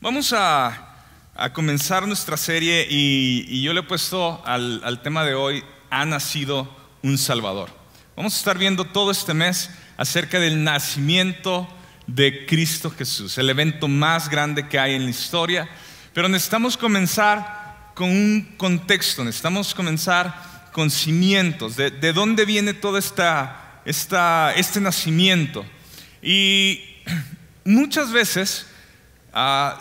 Vamos a comenzar nuestra serie y yo le he puesto al tema de hoy: ha nacido un Salvador. Vamos a estar viendo todo este mes acerca del nacimiento de Cristo Jesús, el evento más grande que hay en la historia. Pero necesitamos comenzar con un contexto, necesitamos comenzar con cimientos, de dónde viene todo este nacimiento. Y muchas veces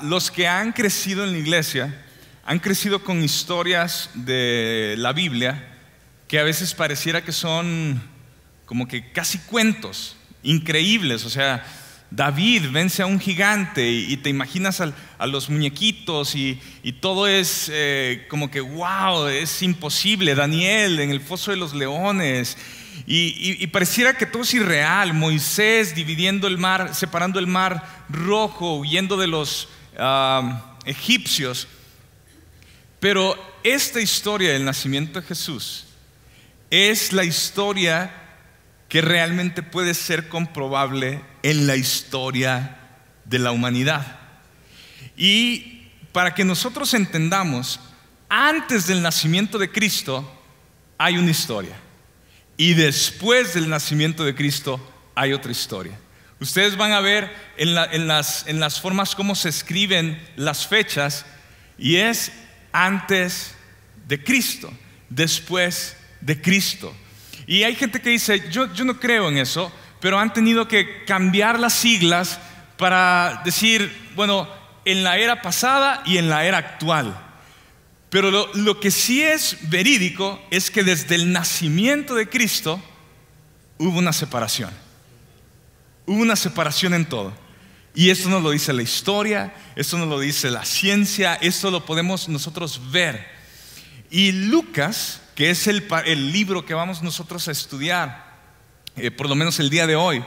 los que han crecido en la iglesia han crecido con historias de la Biblia que a veces pareciera que son como que casi cuentos increíbles. O sea, David vence a un gigante y te imaginas a los muñequitos y todo es como que wow, es imposible. Daniel en el foso de los leones y pareciera que todo es irreal. Moisés dividiendo el mar, separando el mar rojo, huyendo de los egipcios. Pero esta historia del nacimiento de Jesús es la historia que realmente puede ser comprobable en la historia de la humanidad. Y para que nosotros entendamos, antes del nacimiento de Cristo hay una historia, y después del nacimiento de Cristo hay otra historia. Ustedes van a ver en las formas como se escriben las fechas, y es antes de Cristo, después de Cristo. Y hay gente que dice, yo no creo en eso, pero han tenido que cambiar las siglas para decir, bueno, en la era pasada y en la era actual. Pero lo que sí es verídico es que desde el nacimiento de Cristo hubo una separación. Hubo una separación en todo. Y esto nos lo dice la historia, esto nos lo dice la ciencia, esto lo podemos nosotros ver. Y Lucas, que es el libro que vamos nosotros a estudiar, por lo menos el día de hoy,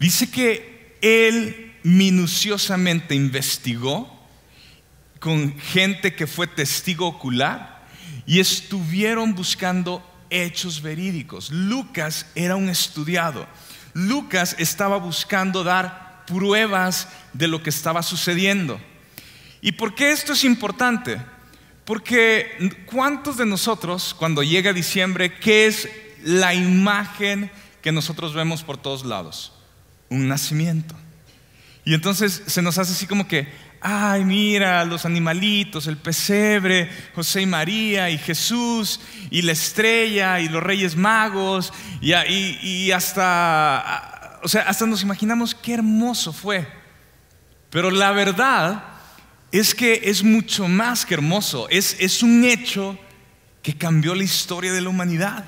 dice que él minuciosamente investigó con gente que fue testigo ocular y estuvieron buscando hechos verídicos. Lucas era un estudiado. Lucas estaba buscando dar pruebas de lo que estaba sucediendo. ¿Y por qué esto es importante? Porque ¿cuántos de nosotros, cuando llega diciembre, qué es la imagen que nosotros vemos por todos lados? Un nacimiento. Y entonces se nos hace así como que, ay, mira, los animalitos, el pesebre, José y María y Jesús y la estrella y los Reyes Magos y hasta nos imaginamos qué hermoso fue. Pero la verdad es que es mucho más que hermoso. Es un hecho que cambió la historia de la humanidad.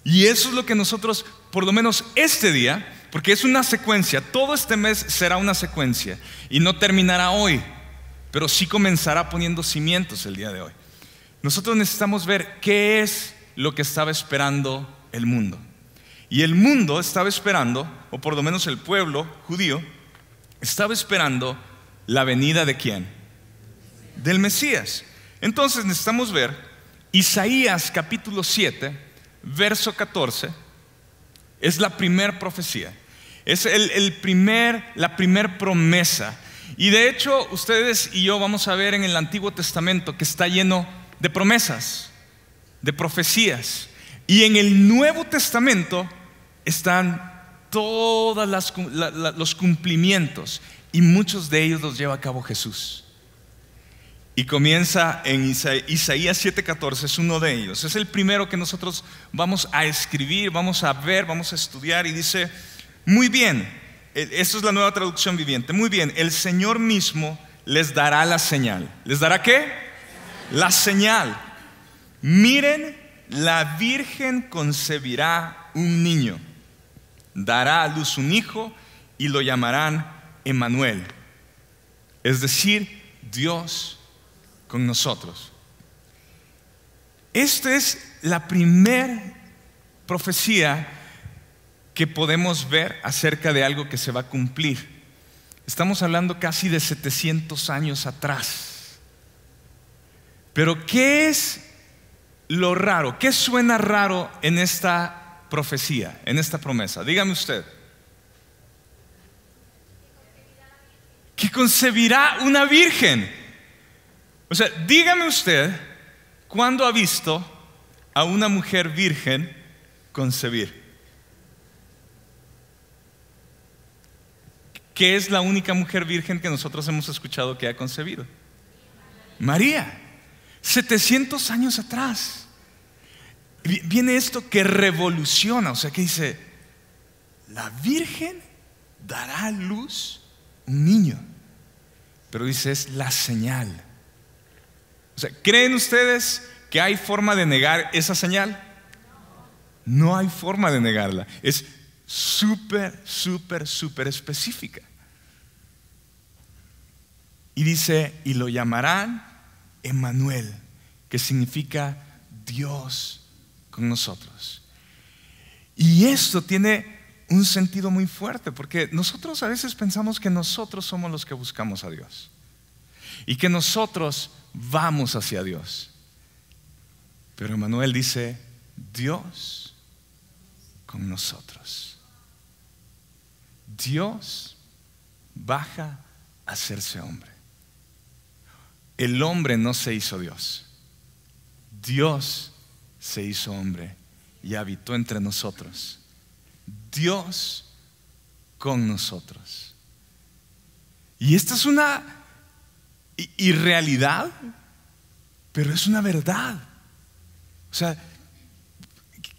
Y eso es lo que nosotros, por lo menos este día, porque es una secuencia, todo este mes será una secuencia y no terminará hoy, pero sí comenzará poniendo cimientos el día de hoy. Nosotros necesitamos ver qué es lo que estaba esperando el mundo. Y el mundo estaba esperando, o por lo menos el pueblo judío estaba esperando la venida ¿de quién? Del Mesías. Entonces necesitamos ver Isaías capítulo 7, verso 14. Es la primera profecía. Es la primera promesa. Y de hecho ustedes y yo vamos a ver en el Antiguo Testamento que está lleno de promesas, de profecías. Y en el Nuevo Testamento están todos los cumplimientos, y muchos de ellos los lleva a cabo Jesús. Y comienza en Isaías 7:14, es uno de ellos. Es el primero que nosotros vamos a escribir, vamos a ver, vamos a estudiar. Y dice, muy bien, esto es la Nueva Traducción Viviente. Muy bien, el Señor mismo les dará la señal. ¿Les dará qué? La señal. Miren, la Virgen concebirá un niño, dará a luz un hijo y lo llamarán Emmanuel, es decir, Dios con nosotros. Esta es la primera profecía que podemos ver acerca de algo que se va a cumplir. Estamos hablando casi de 700 años atrás. Pero ¿qué es lo raro? ¿Qué suena raro en esta profecía, en esta promesa? Dígame usted. Que concebirá una virgen. O sea, dígame usted, ¿cuándo ha visto a una mujer virgen concebir? ¿Qué es la única mujer virgen que nosotros hemos escuchado que ha concebido? María. 700 años atrás. Viene esto que revoluciona, o sea, que dice, la virgen dará a luz un niño. Pero dice, es la señal. O sea, ¿creen ustedes que hay forma de negar esa señal? No hay forma de negarla. Es súper específica. Y dice, y lo llamarán Emmanuel, que significa Dios con nosotros. Y esto tiene un sentido muy fuerte, porque nosotros a veces pensamos que nosotros somos los que buscamos a Dios y que nosotros vamos hacia Dios. Pero Emmanuel dice, Dios con nosotros. Dios baja a hacerse hombre. El hombre no se hizo Dios. Dios se hizo hombre y habitó entre nosotros. Dios con nosotros. Y esta es una irrealidad, pero es una verdad. O sea,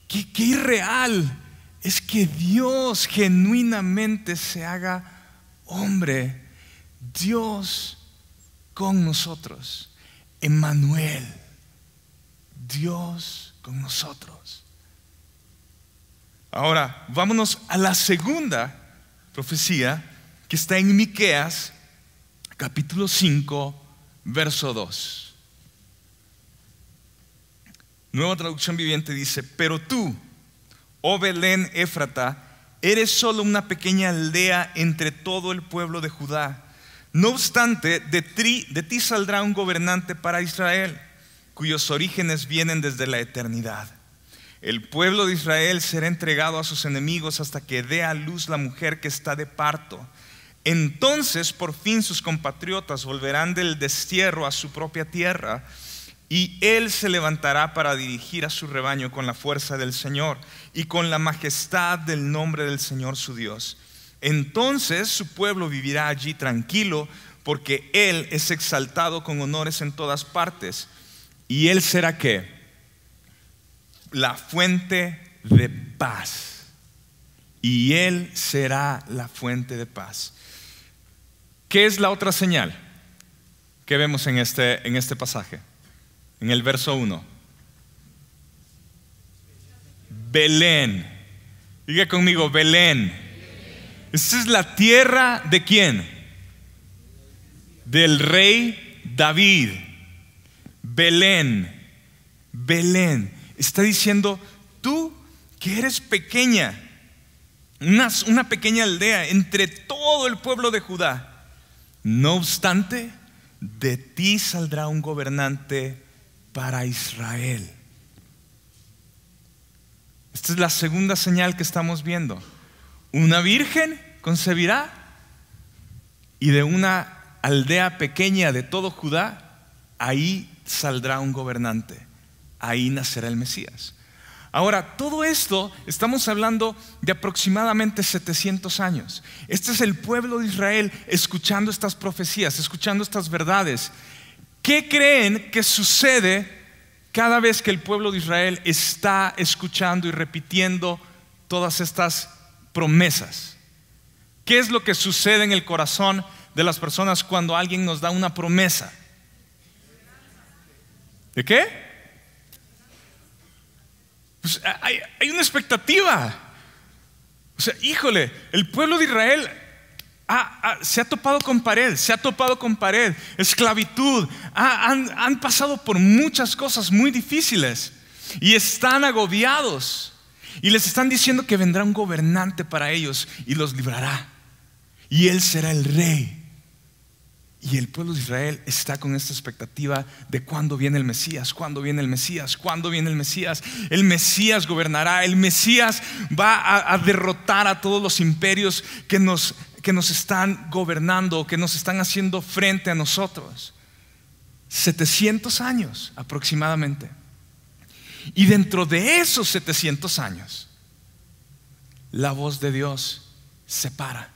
qué irreal es que Dios genuinamente se haga hombre. Dios con nosotros. Emmanuel, Dios con nosotros. Ahora, vámonos a la segunda profecía que está en Miqueas, capítulo 5, verso 2. Nueva Traducción Viviente dice, pero tú, oh Belén Éfrata, eres solo una pequeña aldea entre todo el pueblo de Judá. No obstante, de ti saldrá un gobernante para Israel, cuyos orígenes vienen desde la eternidad. El pueblo de Israel será entregado a sus enemigos hasta que dé a luz la mujer que está de parto. Entonces, por fin, sus compatriotas volverán del destierro a su propia tierra, y él se levantará para dirigir a su rebaño con la fuerza del Señor y con la majestad del nombre del Señor su Dios. Entonces su pueblo vivirá allí tranquilo, porque él es exaltado con honores en todas partes. Y él será ¿qué? La fuente de paz. Y él será la fuente de paz. ¿Qué es la otra señal que vemos en este pasaje? En el verso 1. Belén. Diga conmigo, Belén. Esta es la tierra ¿de quién? Del rey David. Belén. Belén. Está diciendo, tú que eres pequeña, una pequeña aldea entre todo el pueblo de Judá. No obstante, de ti saldrá un gobernante para Israel. Esta es la segunda señal que estamos viendo. Una virgen concebirá, y de una aldea pequeña de todo Judá, ahí saldrá un gobernante. Ahí nacerá el Mesías. Ahora, todo esto estamos hablando de aproximadamente 700 años. Este es el pueblo de Israel escuchando estas profecías, escuchando estas verdades. ¿Qué creen que sucede cada vez que el pueblo de Israel está escuchando y repitiendo todas estas promesas? ¿Qué es lo que sucede en el corazón de las personas cuando alguien nos da una promesa? ¿De qué? Pues hay una expectativa. O sea, híjole, el pueblo de Israel se ha topado con pared, esclavitud, han pasado por muchas cosas muy difíciles y están agobiados, y les están diciendo que vendrá un gobernante para ellos y los librará, y él será el rey. Y el pueblo de Israel está con esta expectativa de cuándo viene el Mesías, cuándo viene el Mesías, cuándo viene el Mesías. El Mesías gobernará, el Mesías va a derrotar a todos los imperios que que nos están gobernando, que nos están haciendo frente a nosotros. 700 años aproximadamente. Y dentro de esos 700 años, la voz de Dios se para.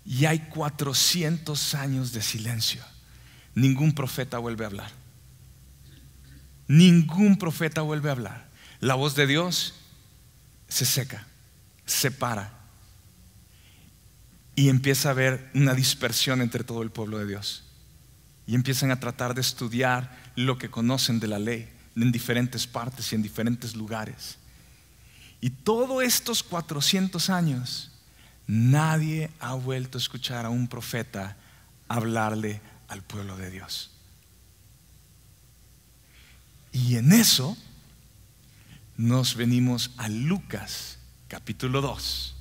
Y hay 400 años de silencio. Ningún profeta vuelve a hablar. Ningún profeta vuelve a hablar. La voz de Dios se seca, se para. Y empieza a haber una dispersión entre todo el pueblo de Dios. Y empiezan a tratar de estudiar lo que conocen de la ley en diferentes partes y en diferentes lugares. Y todos estos 400 años, nadie ha vuelto a escuchar a un profeta hablarle al pueblo de Dios. Y en eso nos venimos a Lucas capítulo 2.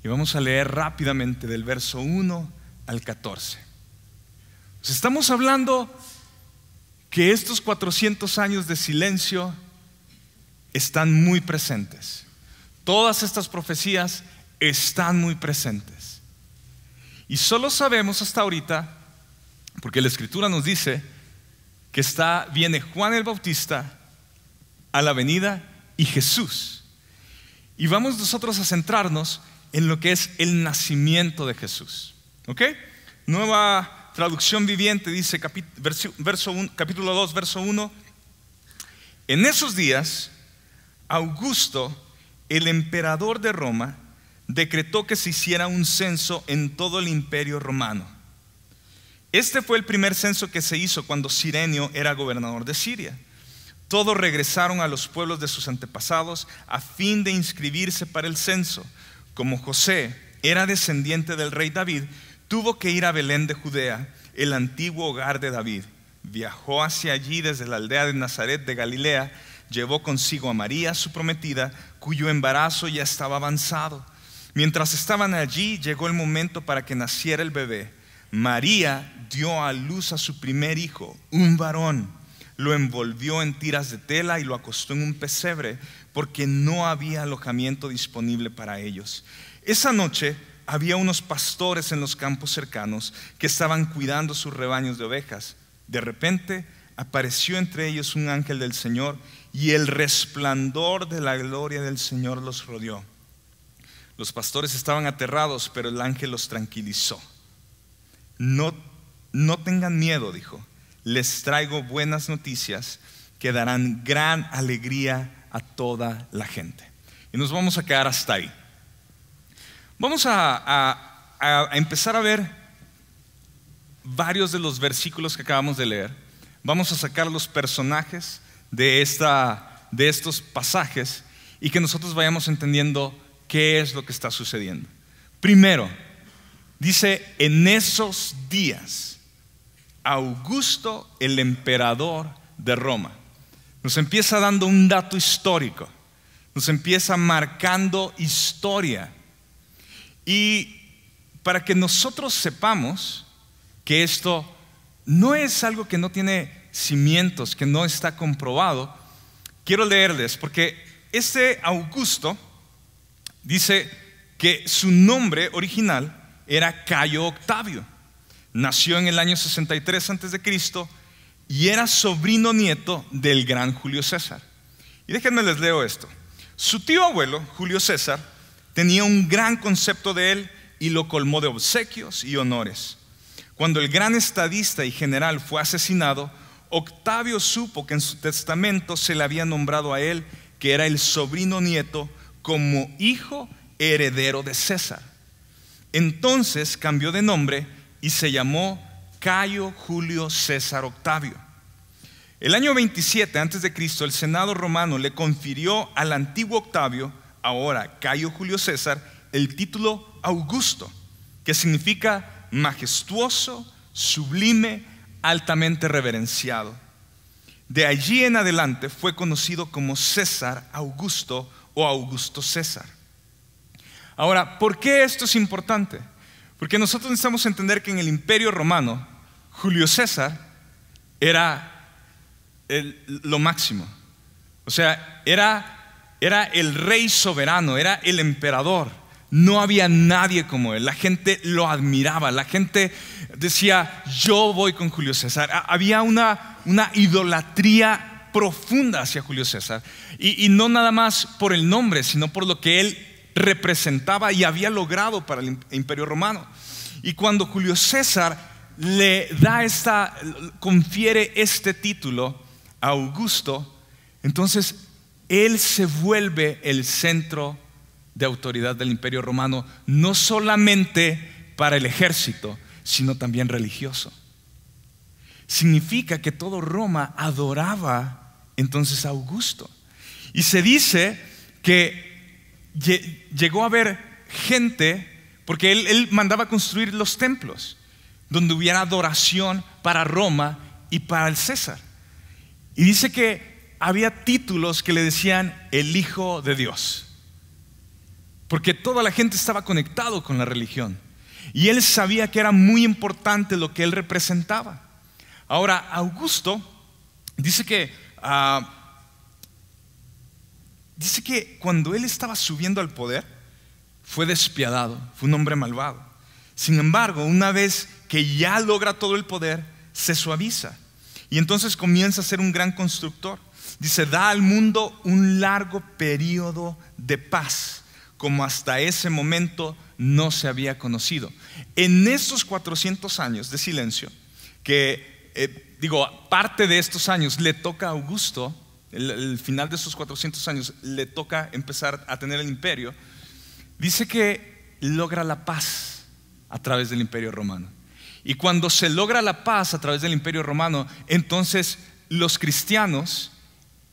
Y vamos a leer rápidamente del verso 1 al 14. Pues estamos hablando que estos 400 años de silencio están muy presentes. Todas estas profecías están muy presentes. Y solo sabemos hasta ahorita, porque la Escritura nos dice que viene Juan el Bautista a la venida y Jesús. Y vamos nosotros a centrarnos en lo que es el nacimiento de Jesús. ¿Ok? Nueva Traducción Viviente dice, capítulo 2, verso 1. En esos días, Augusto, el emperador de Roma, decretó que se hiciera un censo en todo el imperio romano. Este fue el primer censo que se hizo cuando Cirenio era gobernador de Siria. Todos regresaron a los pueblos de sus antepasados a fin de inscribirse para el censo. Como José era descendiente del rey David, tuvo que ir a Belén de Judea, el antiguo hogar de David. Viajó hacia allí desde la aldea de Nazaret de Galilea. Llevó consigo a María, su prometida, cuyo embarazo ya estaba avanzado. Mientras estaban allí, llegó el momento para que naciera el bebé. María dio a luz a su primer hijo, un varón. Lo envolvió en tiras de tela y lo acostó en un pesebre, porque no había alojamiento disponible para ellos. Esa noche había unos pastores en los campos cercanos que estaban cuidando sus rebaños de ovejas. De repente apareció entre ellos un ángel del Señor, y el resplandor de la gloria del Señor los rodeó. Los pastores estaban aterrados, pero el ángel los tranquilizó. No tengan miedo, dijo. Les traigo buenas noticias que darán gran alegría a toda la gente. Y nos vamos a quedar hasta ahí. Vamos a empezar a ver varios de los versículos que acabamos de leer. Vamos a sacar los personajes de estos pasajes y que nosotros vayamos entendiendo qué es lo que está sucediendo. Primero, dice, en esos días, Augusto, el emperador de Roma. Nos empieza dando un dato histórico, nos empieza marcando historia. Y para que nosotros sepamos que esto no es algo que no tiene cimientos, que no está comprobado, quiero leerles, porque este Augusto dice que su nombre original era Cayo Octavio. Nació en el año 63 a.C. y era sobrino nieto del gran Julio César. Y déjenme les leo esto. Su tío abuelo, Julio César, tenía un gran concepto de él y lo colmó de obsequios y honores. Cuando el gran estadista y general fue asesinado, Octavio supo que en su testamento se le había nombrado a él, que era el sobrino nieto, como hijo heredero de César. Entonces cambió de nombre y se llamó Cayo Julio César Octavio. El año 27 a.C., el Senado romano le confirió al antiguo Octavio, ahora Cayo Julio César, el título Augusto, que significa majestuoso, sublime, altamente reverenciado. De allí en adelante fue conocido como César Augusto o Augusto César. Ahora, ¿por qué esto es importante? Porque nosotros necesitamos entender que en el Imperio Romano, Julio César era lo máximo. O sea, era el rey soberano, era el emperador. no había nadie como él. La gente lo admiraba, la gente decía, yo voy con Julio César. Había una idolatría profunda hacia Julio César, y no nada más por el nombre, sino por lo que él representaba y había logrado para el Imperio Romano. Y cuando Julio César le da confiere este título a Augusto, entonces él se vuelve el centro de autoridad del Imperio Romano, no solamente para el ejército, sino también religioso. Significa que todo Roma adoraba entonces a Augusto. Y se dice que llegó a haber gente, porque él mandaba construir los templos, donde hubiera adoración para Roma y para el César. Y dice que había títulos que le decían el Hijo de Dios, porque toda la gente estaba conectado con la religión, y él sabía que era muy importante lo que él representaba. Ahora, Augusto dice que cuando él estaba subiendo al poder, fue despiadado, fue un hombre malvado. Sin embargo, una vez que ya logra todo el poder, se suaviza, y entonces comienza a ser un gran constructor. Dice, da al mundo un largo periodo de paz, como hasta ese momento no se había conocido. En estos 400 años de silencio, parte de estos años le toca a Augusto, el final de esos 400 años le toca empezar a tener el imperio. Dice que logra la paz a través del Imperio Romano. Y cuando se logra la paz a través del Imperio Romano, entonces los cristianos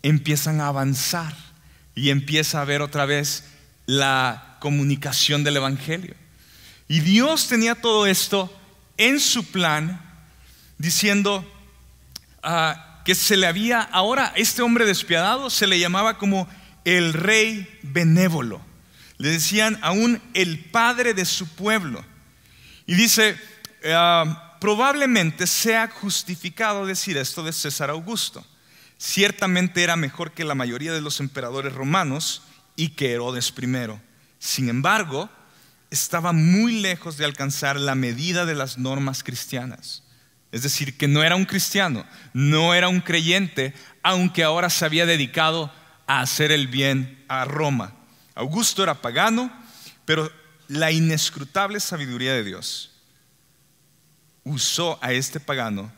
empiezan a avanzar y empieza a haber otra vez la comunicación del Evangelio. Y Dios tenía todo esto en su plan, diciendo que se le había, ahora este hombre despiadado se le llamaba como el rey benévolo. Le decían aún el padre de su pueblo. Y dice, probablemente sea justificado decir esto de César Augusto. Ciertamente era mejor que la mayoría de los emperadores romanos y que Herodes I. Sin embargo, estaba muy lejos de alcanzar la medida de las normas cristianas. Es decir, que no era un cristiano, no era un creyente, aunque ahora se había dedicado a hacer el bien a Roma. Augusto era pagano, pero la inescrutable sabiduría de Dios usó a este pagano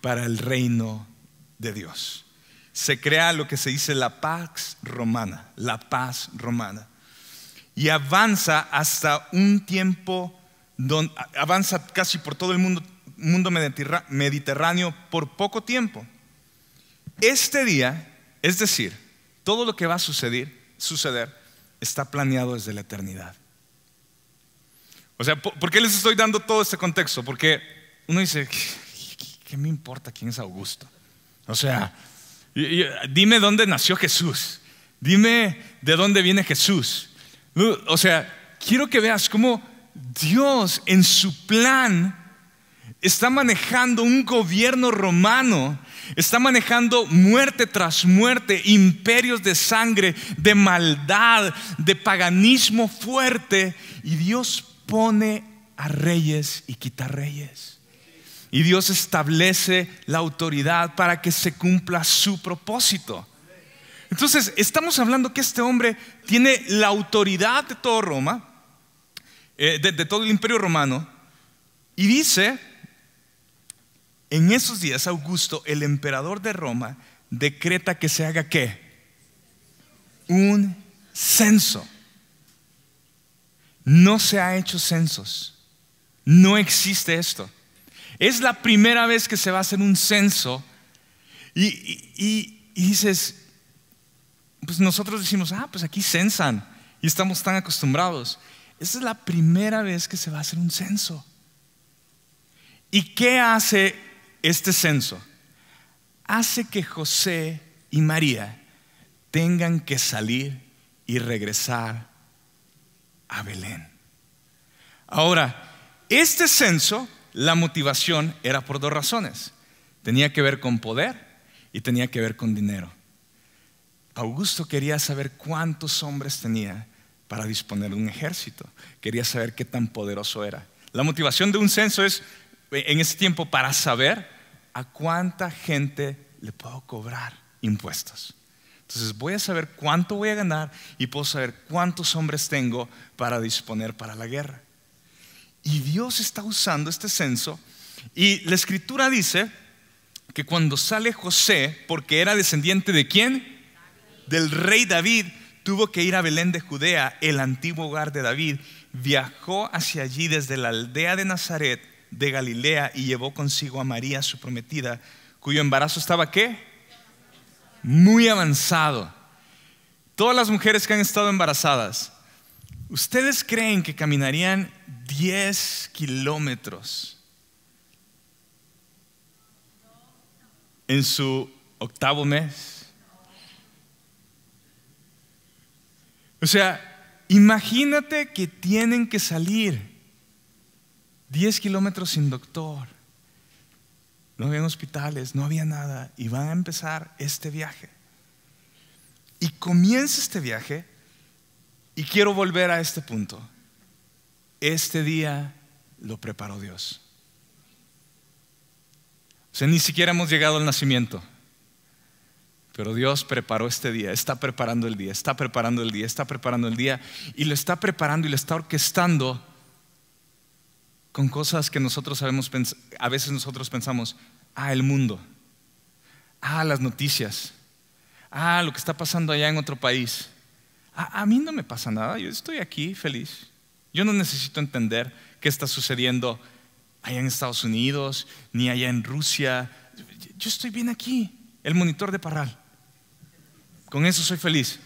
para el reino de Dios. Se crea lo que se dice la Pax Romana, la paz romana. Y avanza hasta un tiempo, avanza casi por todo el mundo mediterráneo por poco tiempo. Este día, es decir, todo lo que va a suceder está planeado desde la eternidad. O sea, ¿por qué les estoy dando todo este contexto? Porque uno dice, ¿qué me importa quién es Augusto? O sea, dime dónde nació Jesús, dime de dónde viene Jesús. O sea, quiero que veas cómo Dios en su plan está manejando un gobierno romano, está manejando muerte tras muerte, imperios de sangre, de maldad, de paganismo fuerte, y Dios pone a reyes y quita reyes. Y Dios establece la autoridad para que se cumpla su propósito. Entonces, estamos hablando que este hombre tiene la autoridad de todo Roma, de todo el Imperio Romano, y dice, en esos días Augusto, el emperador de Roma, decreta que se haga ¿qué? Un censo. No se ha hecho censos, no existe esto. Es la primera vez que se va a hacer un censo, y dices, pues nosotros decimos, pues aquí censan y estamos tan acostumbrados. Esta es la primera vez que se va a hacer un censo. ¿Y qué hace este censo? Hace que José y María tengan que salir y regresar a Belén. Ahora, este censo, la motivación era por dos razones. Tenía que ver con poder y tenía que ver con dinero. Augusto quería saber cuántos hombres tenía para disponer de un ejército. Quería saber qué tan poderoso era. La motivación de un censo es, en ese tiempo, para saber a cuánta gente le puedo cobrar impuestos. Entonces voy a saber cuánto voy a ganar y puedo saber cuántos hombres tengo para disponer para la guerra. Y Dios está usando este censo, y la escritura dice que cuando sale José, porque era descendiente ¿de quién? Del rey David, tuvo que ir a Belén de Judea, el antiguo hogar de David. Viajó hacia allí desde la aldea de Nazaret de Galilea y llevó consigo a María, su prometida, cuyo embarazo estaba ¿qué? Muy avanzado. Todas las mujeres que han estado embarazadas, ¿ustedes creen que caminarían 10 kilómetros en su 8º mes? O sea, imagínate que tienen que salir 10 kilómetros sin doctor. No había hospitales, no había nada, y van a empezar este viaje. Y comienza este viaje, y quiero volver a este punto. Este día lo preparó Dios. O sea, ni siquiera hemos llegado al nacimiento, pero Dios preparó este día, está preparando el día, está preparando el día, está preparando el día, y lo está preparando y lo está orquestando con cosas que nosotros sabemos, a veces nosotros pensamos, el mundo, las noticias, lo que está pasando allá en otro país. A mí no me pasa nada, yo estoy aquí feliz. Yo no necesito entender qué está sucediendo allá en Estados Unidos, ni allá en Rusia. Yo estoy bien aquí, el monitor de Parral. Con eso soy feliz.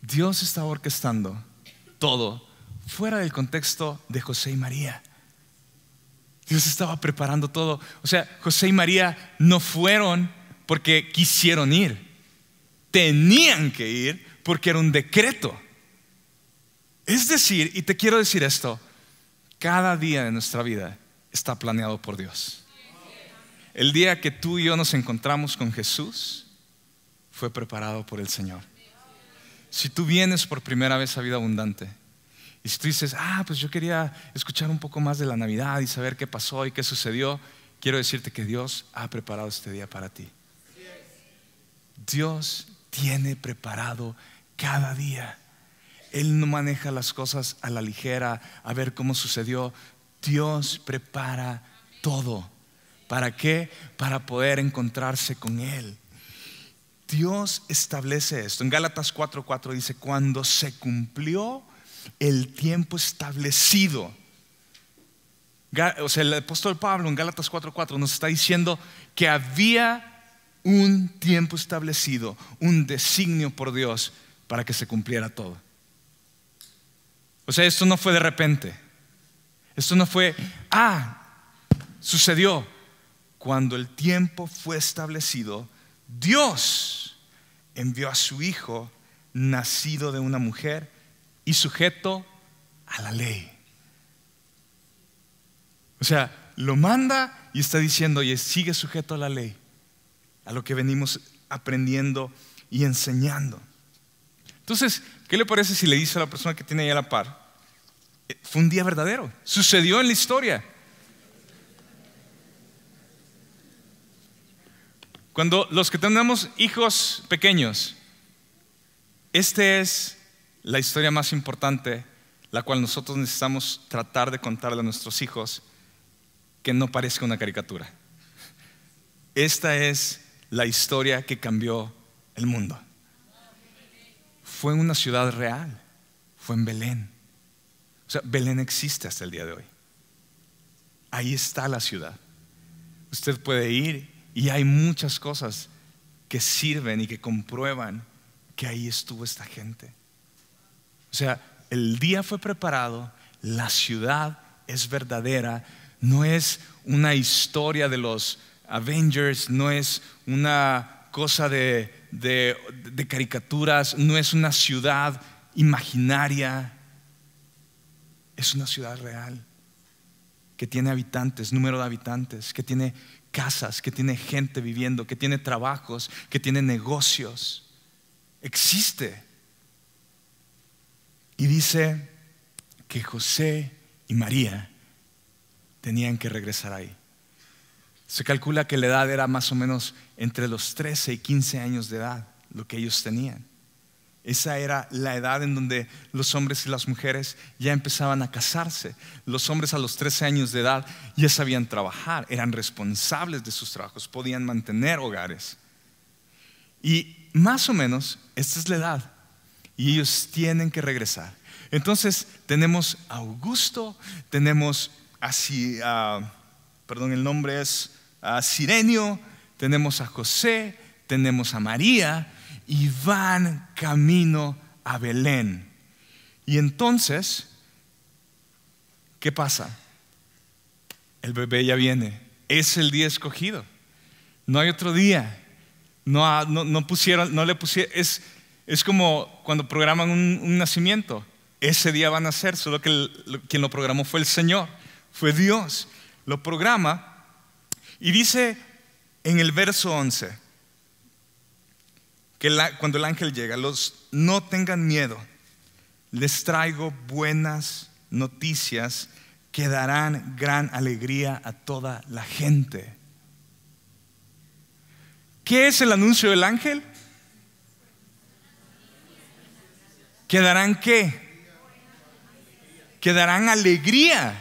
Dios estaba orquestando todo fuera del contexto de José y María. Dios estaba preparando todo. O sea, José y María no fueron porque quisieron ir. Tenían que ir porque era un decreto. Es decir, y te quiero decir esto, cada día de nuestra vida está planeado por Dios. El día que tú y yo nos encontramos con Jesús fue preparado por el Señor. Si tú vienes por primera vez a Vida Abundante y si tú dices, pues yo quería escuchar un poco más de la Navidad y saber qué pasó y qué sucedió, quiero decirte que Dios ha preparado este día para ti. Dios tiene preparado cada día. Él no maneja las cosas a la ligera, a ver cómo sucedió. Dios prepara todo. ¿Para qué? Para poder encontrarse con Él. Dios establece esto. En Gálatas 4:4 dice, cuando se cumplió el tiempo establecido. O sea, el apóstol Pablo en Gálatas 4:4 nos está diciendo que había un tiempo establecido, un designio por Dios para que se cumpliera todo. O sea, esto no fue de repente. Esto no fue, sucedió. Cuando el tiempo fue establecido, Dios envió a su Hijo, nacido de una mujer y sujeto a la ley. O sea, lo manda y está diciendo, oye, sigue sujeto a la ley, a lo que venimos aprendiendo y enseñando. Entonces, ¿qué le parece si le dice a la persona que tiene ahí a la par? Fue un día verdadero, sucedió en la historia. Cuando los que tenemos hijos pequeños, esta es la historia más importante, la cual nosotros necesitamos tratar de contarle a nuestros hijos, que no parezca una caricatura. Esta es la historia que cambió el mundo. Fue en una ciudad real, fue en Belén. O sea, Belén existe hasta el día de hoy. Ahí está la ciudad. Usted puede ir y hay muchas cosas que sirven y que comprueban que ahí estuvo esta gente. O sea, el día fue preparado, la ciudad es verdadera, no es una historia de los Avengers, no es una cosa de caricaturas, no es una ciudad imaginaria, es una ciudad real que tiene habitantes, número de habitantes, que tiene casas, que tiene gente viviendo, que tiene trabajos, que tiene negocios. Existe. Y dice que José y María tenían que regresar ahí. Se calcula que la edad era más o menos entre los 13 y 15 años de edad, lo que ellos tenían. Esa era la edad en donde los hombres y las mujeres ya empezaban a casarse. Los hombres a los 13 años de edad ya sabían trabajar, eran responsables de sus trabajos, podían mantener hogares. Y más o menos esta es la edad. Y ellos tienen que regresar. Entonces tenemos a Augusto, tenemos el nombre es Cirenio, tenemos a José, tenemos a María y van camino a Belén. Y entonces, ¿qué pasa? El bebé ya viene, es el día escogido, no hay otro día. Es como cuando programan un nacimiento. Ese día van a ser, solo que quien lo programó fue el Señor, fue Dios. Lo programa y dice en el verso 11 que cuando el ángel llega, no tengan miedo, les traigo buenas noticias que darán gran alegría a toda la gente. ¿Qué es el anuncio del ángel? ¿Que darán qué? Que darán alegría.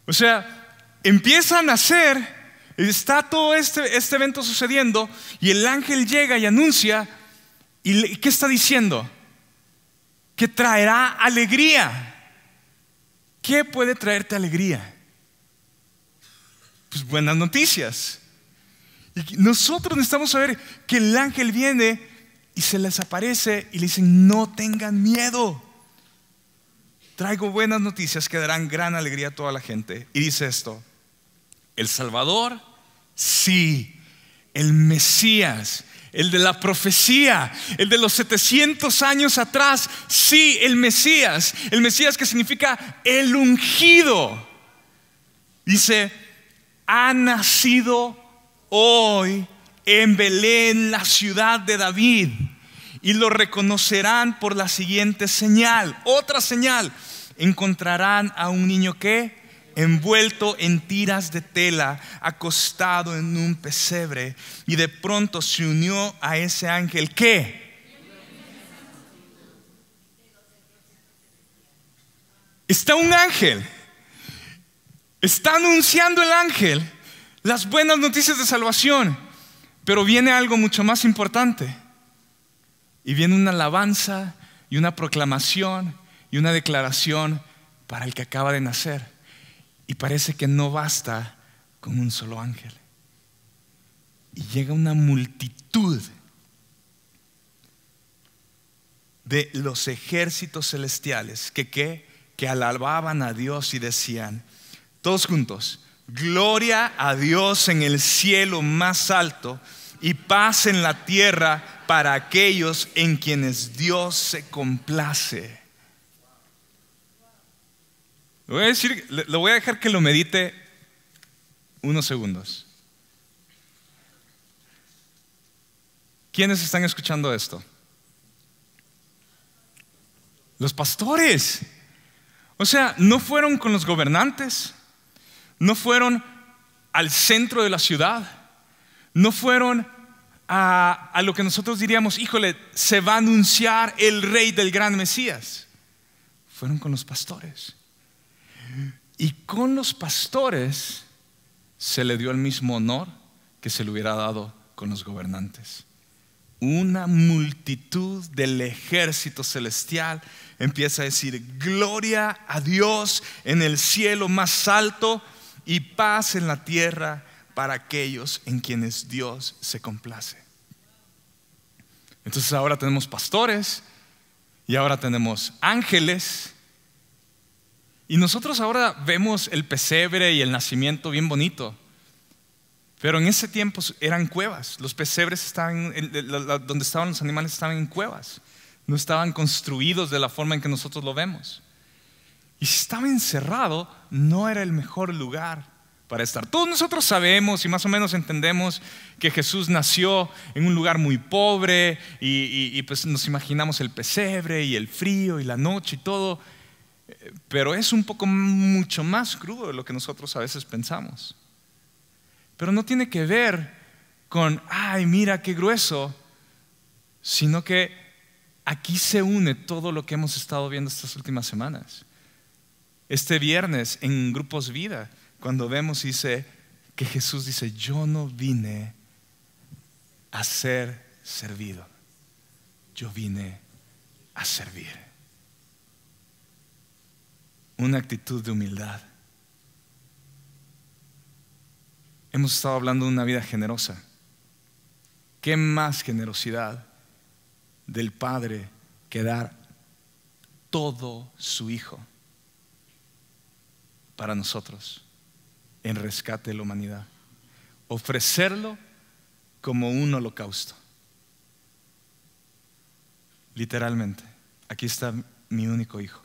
O sea, empiezan a nacer, está todo este evento sucediendo y el ángel llega y anuncia. ¿Y qué está diciendo? Que traerá alegría. ¿Qué puede traerte alegría? Pues buenas noticias. Y nosotros necesitamos saber que el ángel viene y se les aparece y le dicen: no tengan miedo, traigo buenas noticias que darán gran alegría a toda la gente. Y dice esto: el Salvador, sí, el Mesías, el de la profecía, el de los 700 años atrás, sí, el Mesías que significa el ungido. Dice: ha nacido hoy en Belén, la ciudad de David, y lo reconocerán por la siguiente señal. Otra señal: encontrarán a un niño que envuelto en tiras de tela, acostado en un pesebre. Y de pronto se unió a ese ángel ¿qué? Está un ángel, está anunciando el ángel las buenas noticias de salvación. Pero viene algo mucho más importante. Y viene una alabanza y una proclamación y una declaración para el que acaba de nacer. Y parece que no basta con un solo ángel. Y llega una multitud de los ejércitos celestiales que alababan a Dios y decían todos juntos: gloria a Dios en el cielo más alto y paz en la tierra para aquellos en quienes Dios se complace. Le voy a dejar que lo medite unos segundos. ¿Quiénes están escuchando esto? Los pastores. O sea, no fueron con los gobernantes, no fueron al centro de la ciudad, no fueron a lo que nosotros diríamos: híjole, se va a anunciar el rey del gran Mesías. Fueron con los pastores. Y con los pastores se le dio el mismo honor que se le hubiera dado con los gobernantes. Una multitud del ejército celestial empieza a decir: gloria a Dios en el cielo más alto y paz en la tierra para aquellos en quienes Dios se complace. Entonces ahora tenemos pastores y ahora tenemos ángeles. Y nosotros ahora vemos el pesebre y el nacimiento bien bonito. Pero en ese tiempo eran cuevas. Los pesebres estaban, donde estaban los animales, estaban en cuevas. No estaban construidos de la forma en que nosotros lo vemos. Y si estaba encerrado, no era el mejor lugar para estar. Todos nosotros sabemos y más o menos entendemos que Jesús nació en un lugar muy pobre y pues nos imaginamos el pesebre y el frío y la noche y todo, pero es un poco mucho más crudo de lo que nosotros a veces pensamos. Pero no tiene que ver con, ay, mira qué grueso, sino que aquí se une todo lo que hemos estado viendo estas últimas semanas. Este viernes en Grupos Vida, cuando vemos, dice que Jesús dice, yo no vine a ser servido, yo vine a servir. Una actitud de humildad. Hemos estado hablando de una vida generosa. ¿Qué más generosidad del Padre que dar todo su Hijo para nosotros en rescate de la humanidad? Ofrecerlo como un holocausto. Literalmente, aquí está mi único hijo.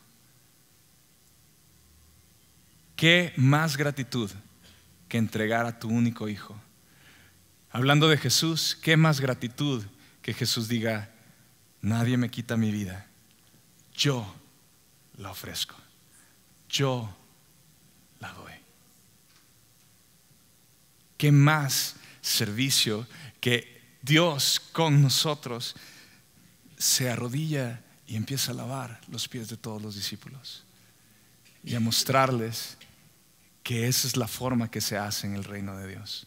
¿Qué más gratitud que entregar a tu único hijo? Hablando de Jesús, ¿qué más gratitud que Jesús diga, nadie me quita mi vida, yo la ofrezco, yo la doy? ¿Qué más servicio que Dios con nosotros se arrodilla y empieza a lavar los pies de todos los discípulos y a mostrarles que esa es la forma que se hace en el reino de Dios?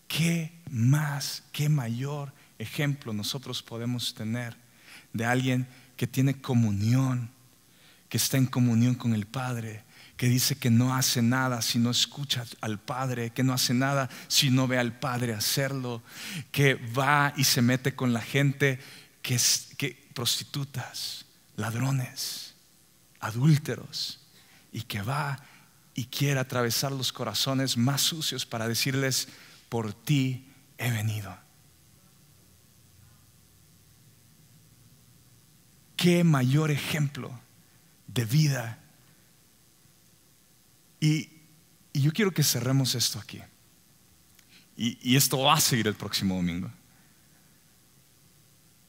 ¿Qué más, qué mayor ejemplo nosotros podemos tener de alguien que tiene comunión, que está en comunión con el Padre, que dice que no hace nada si no escucha al Padre, que no hace nada si no ve al Padre hacerlo, que va y se mete con la gente que prostitutas, ladrones, adúlteros, y que va y quiere atravesar los corazones más sucios para decirles, por ti he venido? ¿Qué mayor ejemplo de vida? Y yo quiero que cerremos esto aquí. Y esto va a seguir el próximo domingo.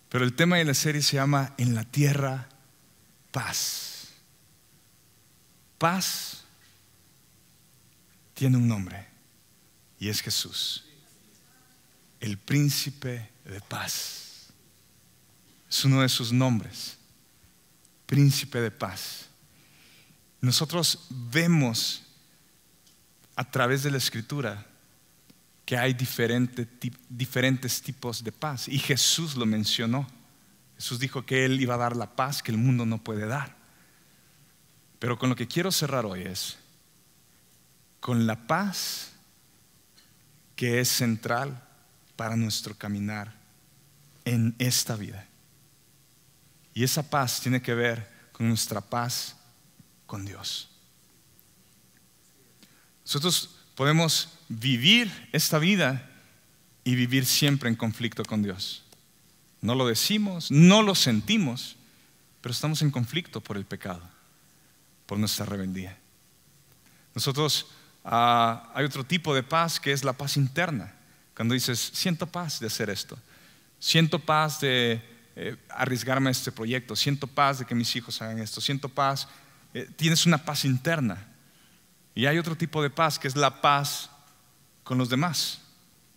Pero el tema de la serie se llama En la tierra, paz. Paz tiene un nombre y es Jesús, el príncipe de paz. Es uno de sus nombres, príncipe de paz. Nosotros vemos a través de la Escritura que hay diferentes tipos de paz, y Jesús lo mencionó. Jesús dijo que Él iba a dar la paz que el mundo no puede dar. Pero con lo que quiero cerrar hoy es con la paz que es central para nuestro caminar en esta vida. Y esa paz tiene que ver con nuestra paz con Dios. Nosotros podemos vivir esta vida y vivir siempre en conflicto con Dios. No lo decimos, no lo sentimos, pero estamos en conflicto por el pecado, por nuestra rebeldía. Nosotros hay otro tipo de paz que es la paz interna. Cuando dices, siento paz de hacer esto, siento paz de arriesgarme a este proyecto, siento paz de que mis hijos hagan esto, siento paz, tienes una paz interna. Y hay otro tipo de paz que es la paz con los demás.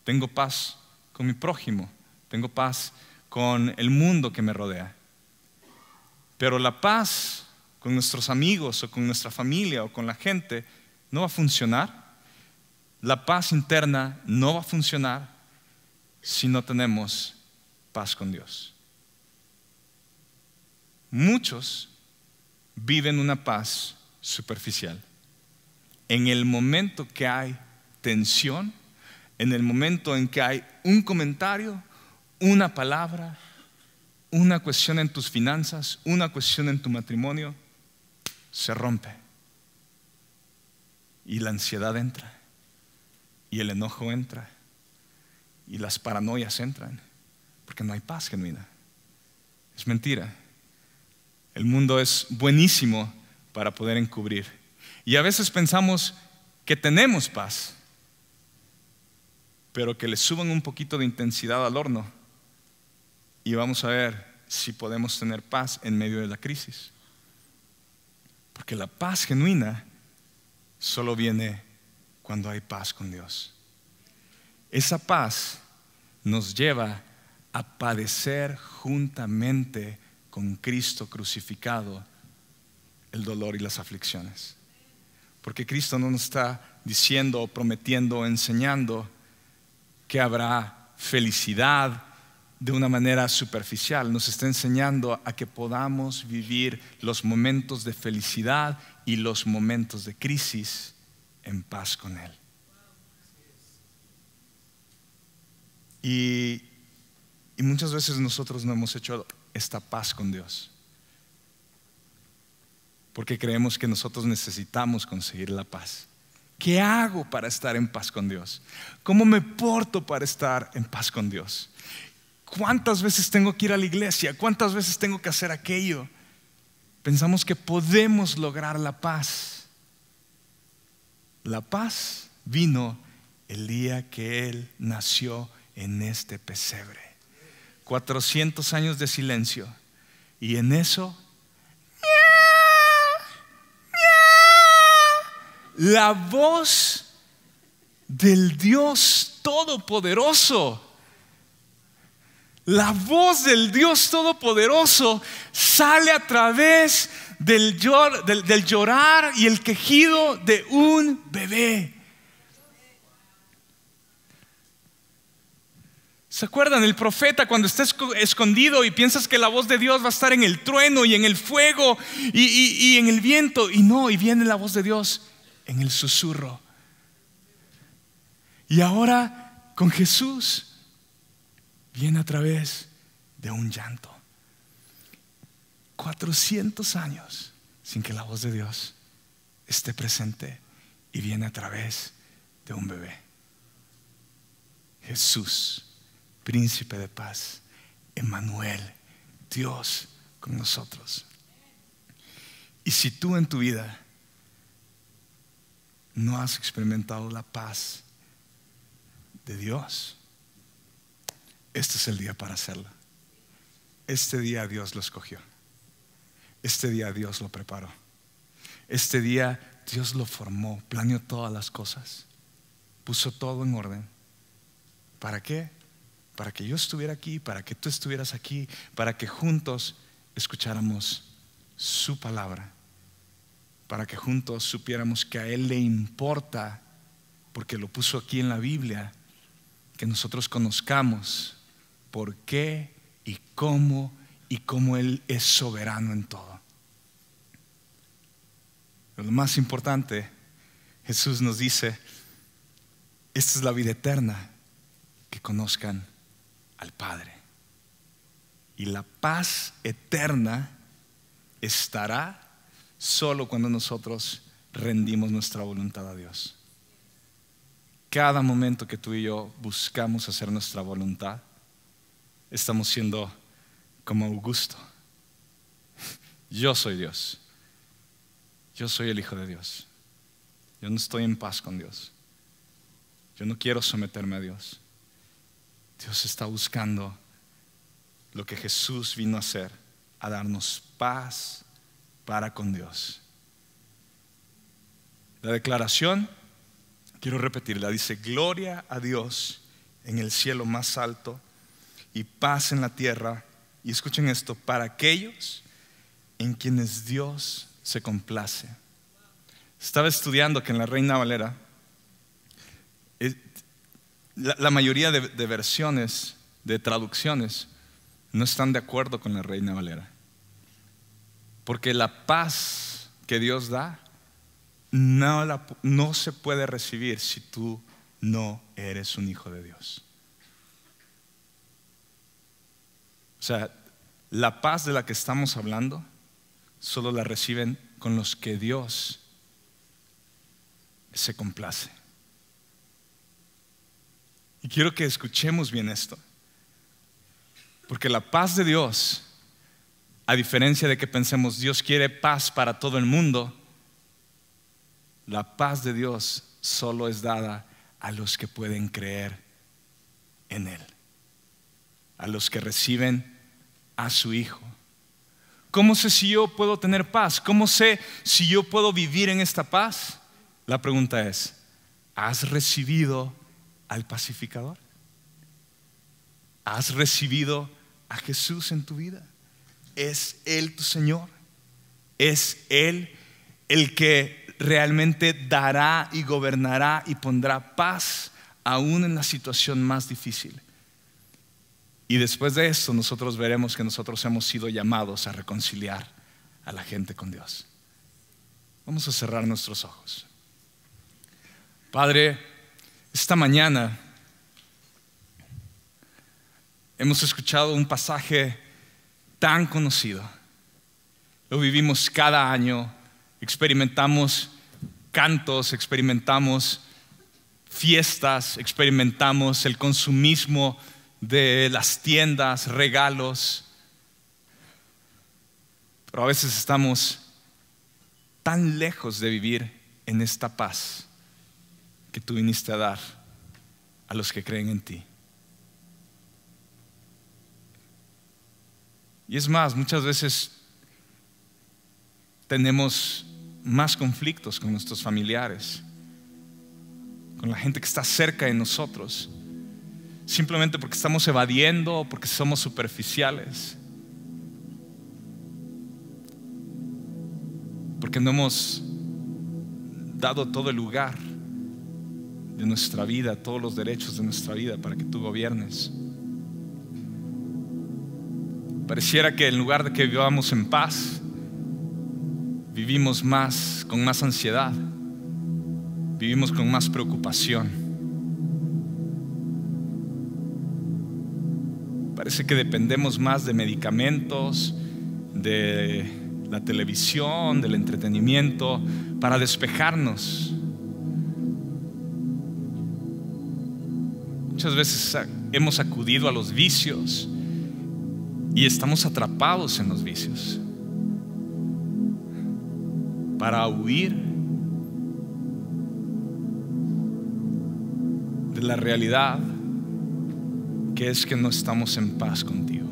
Tengo paz con mi prójimo, tengo paz con el mundo que me rodea. Pero la paz con nuestros amigos o con nuestra familia o con la gente no va a funcionar. La paz interna no va a funcionar si no tenemos paz con Dios. Muchos viven una paz superficial. En el momento que hay tensión, en el momento en que hay un comentario, una palabra, una cuestión en tus finanzas, una cuestión en tu matrimonio, se rompe. Y la ansiedad entra, y el enojo entra, y las paranoias entran, porque no hay paz genuina. Es mentira. El mundo es buenísimo para poder encubrir Y a veces pensamos que tenemos paz, pero que le suban un poquito de intensidad al horno y vamos a ver si podemos tener paz en medio de la crisis. Porque la paz genuina solo viene cuando hay paz con Dios. Esa paz nos lleva a padecer juntamente con Cristo crucificado el dolor y las aflicciones. Porque Cristo no nos está diciendo, prometiendo o enseñando que habrá felicidad de una manera superficial. Nos está enseñando a que podamos vivir los momentos de felicidad y los momentos de crisis en paz con Él. Y muchas veces nosotros no hemos hecho esta paz con Dios, porque creemos que nosotros necesitamos conseguir la paz. ¿Qué hago para estar en paz con Dios? ¿Cómo me porto para estar en paz con Dios? ¿Cuántas veces tengo que ir a la iglesia? ¿Cuántas veces tengo que hacer aquello? Pensamos que podemos lograr la paz. La paz vino el día que Él nació en este pesebre. 400 años de silencio. Y en eso, la voz del Dios Todopoderoso. La voz del Dios Todopoderoso sale a través del llorar y el quejido de un bebé. ¿Se acuerdan? El profeta cuando está escondido y piensas que la voz de Dios va a estar en el trueno y en el fuego y en el viento. Y no, y viene la voz de Dios en el susurro. Y ahora con Jesús viene a través de un llanto. 400 años sin que la voz de Dios esté presente y viene a través de un bebé. Jesús, príncipe de paz, Emmanuel, Dios con nosotros. Y si tú en tu vida no has experimentado la paz de Dios, este es el día para hacerlo. Este día Dios lo escogió. Este día Dios lo preparó. Este día Dios lo formó, planeó todas las cosas, puso todo en orden. ¿Para qué? Para que yo estuviera aquí, para que tú estuvieras aquí, para que juntos escucháramos su palabra, para que juntos supiéramos que a Él le importa, porque lo puso aquí en la Biblia, que nosotros conozcamos por qué y cómo Él es soberano en todo. Pero lo más importante, Jesús nos dice: esta es la vida eterna, que conozcan al Padre. Y la paz eterna estará solo cuando nosotros rendimos nuestra voluntad a Dios. Cada momento que tú y yo buscamos hacer nuestra voluntad, estamos siendo como Augusto. Yo soy Dios. Yo soy el Hijo de Dios. Yo no estoy en paz con Dios. Yo no quiero someterme a Dios. Dios está buscando lo que Jesús vino a hacer, a darnos paz para con Dios. La declaración, quiero repetirla, dice: gloria a Dios en el cielo más alto y paz en la tierra. Y escuchen esto: para aquellos en quienes Dios se complace. Estaba estudiando que en la Reina Valera, la mayoría de versiones, de traducciones, no están de acuerdo con la Reina Valera, porque la paz que Dios da no se puede recibir si tú no eres un hijo de Dios. O sea, la paz de la que estamos hablando solo la reciben con los que Dios se complace. Y quiero que escuchemos bien esto, porque la paz de Dios, a diferencia de que pensemos Dios quiere paz para todo el mundo, la paz de Dios solo es dada a los que pueden creer en Él, a los que reciben a su Hijo. ¿Cómo sé si yo puedo tener paz? ¿Cómo sé si yo puedo vivir en esta paz? La pregunta es, ¿has recibido al pacificador? ¿Has recibido a Jesús en tu vida? ¿Es Él tu Señor? ¿Es Él el que realmente dará y gobernará y pondrá paz aún en la situación más difícil? Y después de esto nosotros veremos que nosotros hemos sido llamados a reconciliar a la gente con Dios. Vamos a cerrar nuestros ojos. Padre, esta mañana hemos escuchado un pasaje tan conocido. Lo vivimos cada año, experimentamos cantos, experimentamos fiestas, experimentamos el consumismo de las tiendas, regalos. Pero a veces estamos tan lejos de vivir en esta paz que tú viniste a dar a los que creen en ti. Y es más, muchas veces tenemos más conflictos con nuestros familiares, con la gente que está cerca de nosotros, simplemente porque estamos evadiendo o porque somos superficiales, porque no hemos dado todo el lugar de nuestra vida, todos los derechos de nuestra vida para que tú gobiernes. Pareciera que en lugar de que vivamos en paz, vivimos con más ansiedad, vivimos con más preocupación. Parece que dependemos más de medicamentos, de la televisión, del entretenimiento para despejarnos. Muchas veces hemos acudido a los vicios y estamos atrapados en los vicios para huir de la realidad que es que no estamos en paz contigo.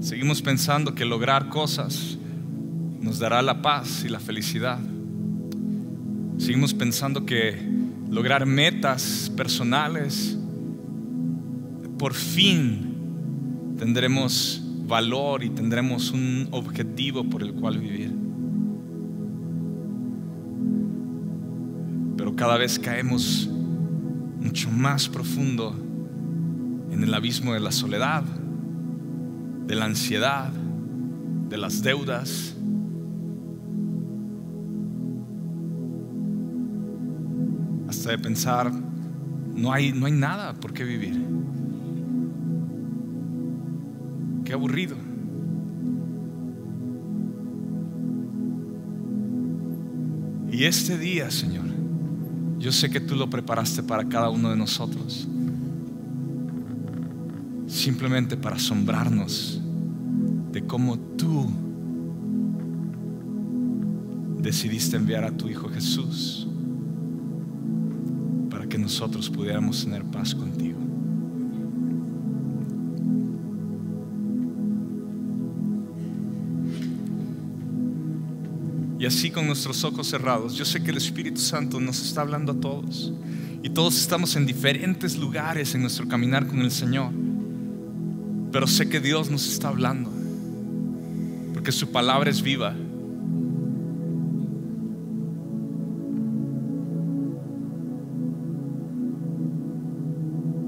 Seguimos pensando que lograr cosas nos dará la paz y la felicidad. Seguimos pensando que lograr metas personales, por fin tendremos valor y tendremos un objetivo por el cual vivir. Pero cada vez caemos mucho más profundo en el abismo de la soledad, de la ansiedad, de las deudas. Hasta de pensar, no hay nada por qué vivir. Qué aburrido. Y este día, Señor, yo sé que tú lo preparaste para cada uno de nosotros, simplemente para asombrarnos de cómo tú decidiste enviar a tu Hijo Jesús para que nosotros pudiéramos tener paz contigo. Y así, con nuestros ojos cerrados, yo sé que el Espíritu Santo nos está hablando a todos, y todos estamos en diferentes lugares en nuestro caminar con el Señor, pero sé que Dios nos está hablando porque su palabra es viva.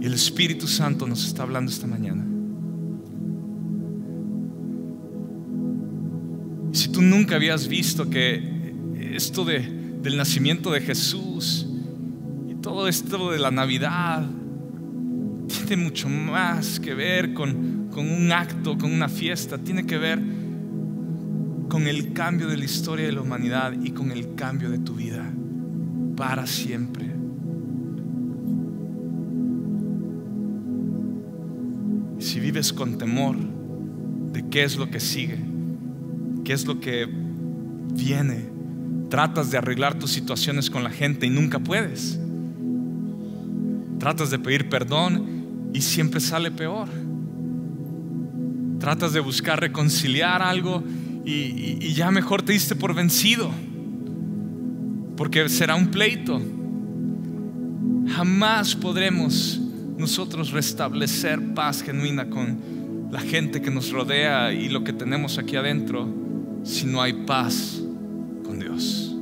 Y el Espíritu Santo nos está hablando esta mañana. Si tú nunca habías visto que esto del nacimiento de Jesús y todo esto de la Navidad tiene mucho más que ver con un acto, con una fiesta, tiene que ver con el cambio de la historia de la humanidad y con el cambio de tu vida para siempre. Si vives vives con temor de qué es lo que sigue, qué es lo que viene. Tratas de arreglar tus situaciones con la gente y nunca puedes. Tratas de pedir perdón y siempre sale peor. Tratas de buscar reconciliar algo y ya mejor te diste por vencido, porque será un pleito. Jamás podremos nosotros restablecer paz genuina con la gente que nos rodea y lo que tenemos aquí adentro si no hay paz con Dios.